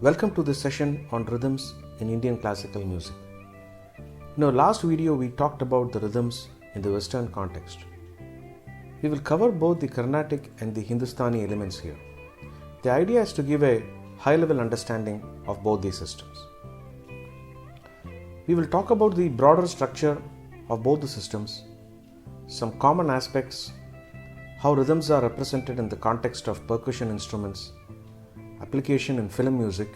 Welcome to this session on rhythms in Indian classical music. In our last video, we talked about the rhythms in the Western context. We will cover both the Carnatic and the Hindustani elements here. The idea is to give a high-level understanding of both these systems. We will talk about the broader structure of both the systems, some common aspects, how rhythms are represented in the context of percussion instruments, application in film music,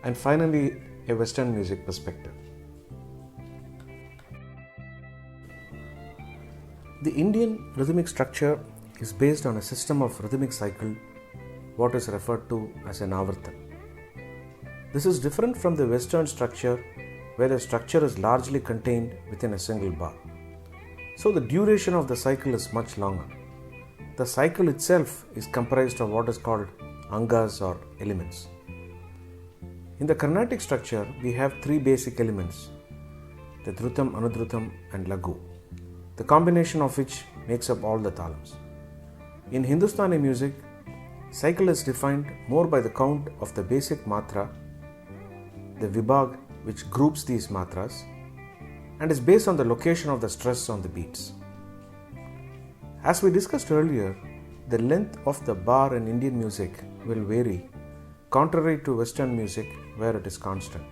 and finally a Western music perspective. The Indian rhythmic structure is based on a system of rhythmic cycle, what is referred to as an avartan. This is different from the Western structure where the structure is largely contained within a single bar. So the duration of the cycle is much longer. The cycle itself is comprised of what is called angas or elements. In the Carnatic structure, we have three basic elements, the dhrutam, anudhrutam and lagu, the combination of which makes up all the talams. In Hindustani music, cycle is defined more by the count of the basic matra, the vibhag which groups these matras, and is based on the location of the stress on the beats. As we discussed earlier, the length of the bar in Indian music will vary, contrary to Western music where it is constant.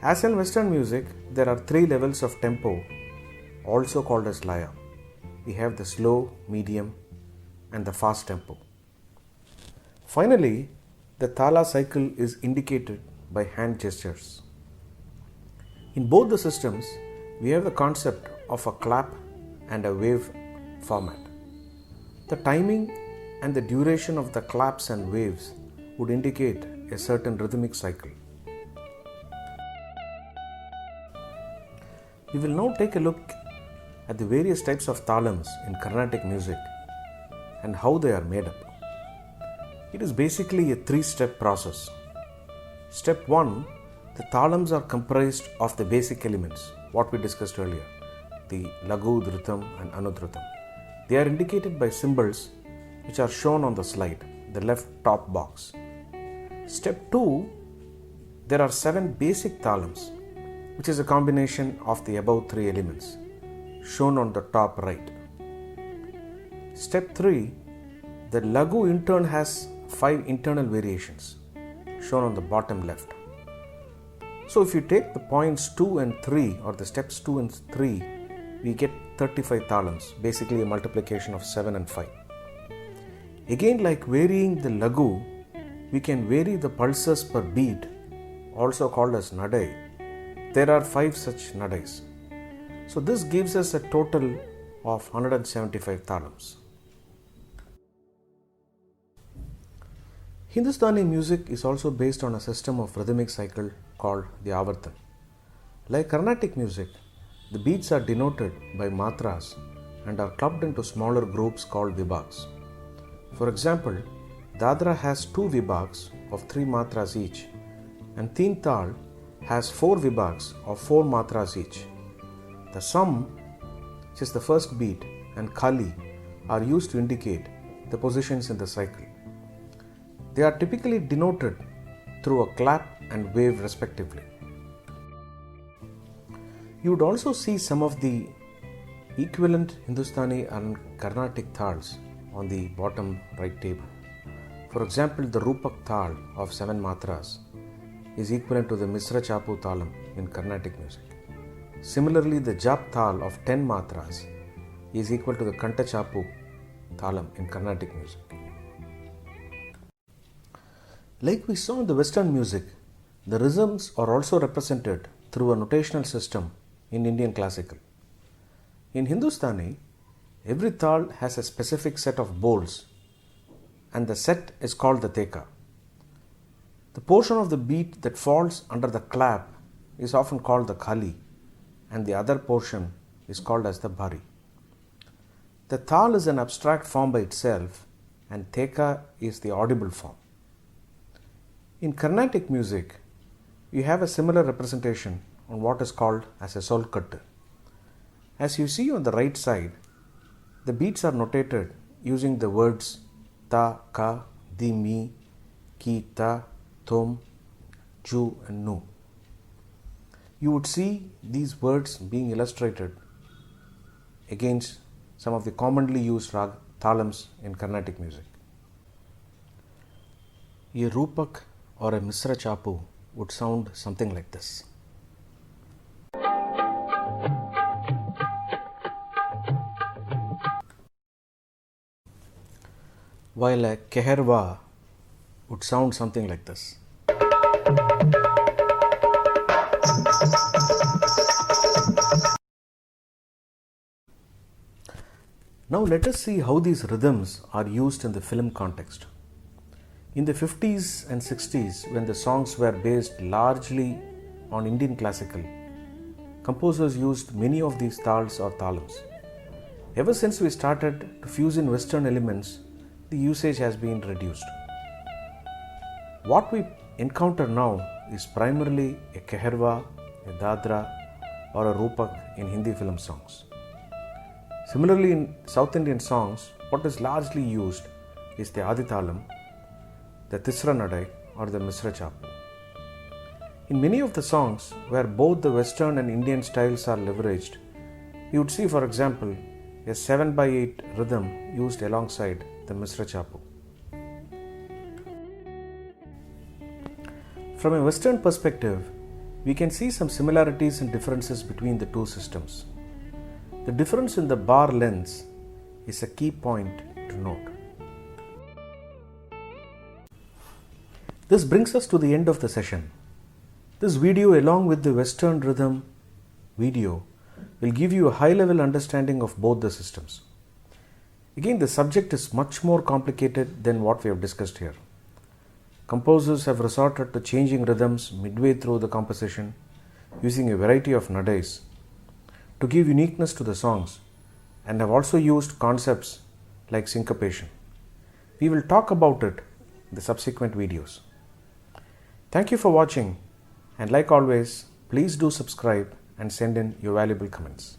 As in Western music, there are three levels of tempo, also called as laya. We have the slow, medium, and the fast tempo. Finally, the thala cycle is indicated by hand gestures. In both the systems, we have the concept of a clap and a wave format. The timing and the duration of the claps and waves would indicate a certain rhythmic cycle. We will now take a look at the various types of talams in Carnatic music and how they are made up. It is basically a three-step process. Step 1, the talams are comprised of the basic elements, what we discussed earlier, the lagu, dhrutam and anudhrutam. They are indicated by symbols which are shown on the slide, the left top box. Step 2, there are 7 basic talams, which is a combination of the above 3 elements, shown on the top right. Step 3, the lagu in turn has 5 internal variations, shown on the bottom left. So if you take the points 2 and 3, or the steps 2 and 3, we get 35 talams, basically a multiplication of 7 and 5. Again, like varying the lagu, we can vary the pulses per beat, also called as nadai. There are 5 such nadais. So this gives us a total of 175 talams. Hindustani music is also based on a system of rhythmic cycle called the avartan. Like Carnatic music, the beats are denoted by matras and are clubbed into smaller groups called vibhags. For example, Dadra has 2 vibhags of 3 matras each, and Teen Tal has 4 vibhags of 4 matras each. The sum, which is the first beat, and khali are used to indicate the positions in the cycle. They are typically denoted through a clap and wave respectively. You would also see some of the equivalent Hindustani and Carnatic thals on the bottom right table. For example, the Rupak thal of 7 matras is equivalent to the Misra Chapu thalam in Carnatic music. Similarly, the Jap thal of 10 matras is equal to the Kanta Chapu thalam in Carnatic music. Like we saw in the Western music, the rhythms are also represented through a notational system in Indian classical. In Hindustani, every thal has a specific set of bols, and the set is called the teka. The portion of the beat that falls under the clap is often called the khali, and the other portion is called as the bhari. The thal is an abstract form by itself, and teka is the audible form. In Carnatic music, we have a similar representation on what is called as a solkattu. As you see on the right side, the beats are notated using the words ta, ka, di, mi, ki, ta, Thom, Ju and Nu. You would see these words being illustrated against some of the commonly used thalams in Carnatic music. A Rupak or a Misra Chapu would sound something like this. While a Keherva would sound something like this. Now let us see how these rhythms are used in the film context. In the 50s and 60s, when the songs were based largely on Indian classical, composers used many of these tals or thalams. Ever since we started to fuse in Western elements, the usage has been reduced. What we encounter now is primarily a Keherva, a Dadra or a Rupak in Hindi film songs. Similarly, in South Indian songs, what is largely used is the Adithalam, the Tisra Nadai or the Misra Chapu. In many of the songs where both the Western and Indian styles are leveraged, you would see, for example, a 7/8 rhythm used alongside the Misra Chapu. From a Western perspective, we can see some similarities and differences between the two systems. The difference in the bar lengths is a key point to note. This brings us to the end of the session. This video, along with the Western rhythm video, will give you a high-level understanding of both the systems. Again, the subject is much more complicated than what we have discussed here. Composers have resorted to changing rhythms midway through the composition, using a variety of nadais to give uniqueness to the songs, and have also used concepts like syncopation. We will talk about it in the subsequent videos. Thank you for watching, and like always, please do subscribe and send in your valuable comments.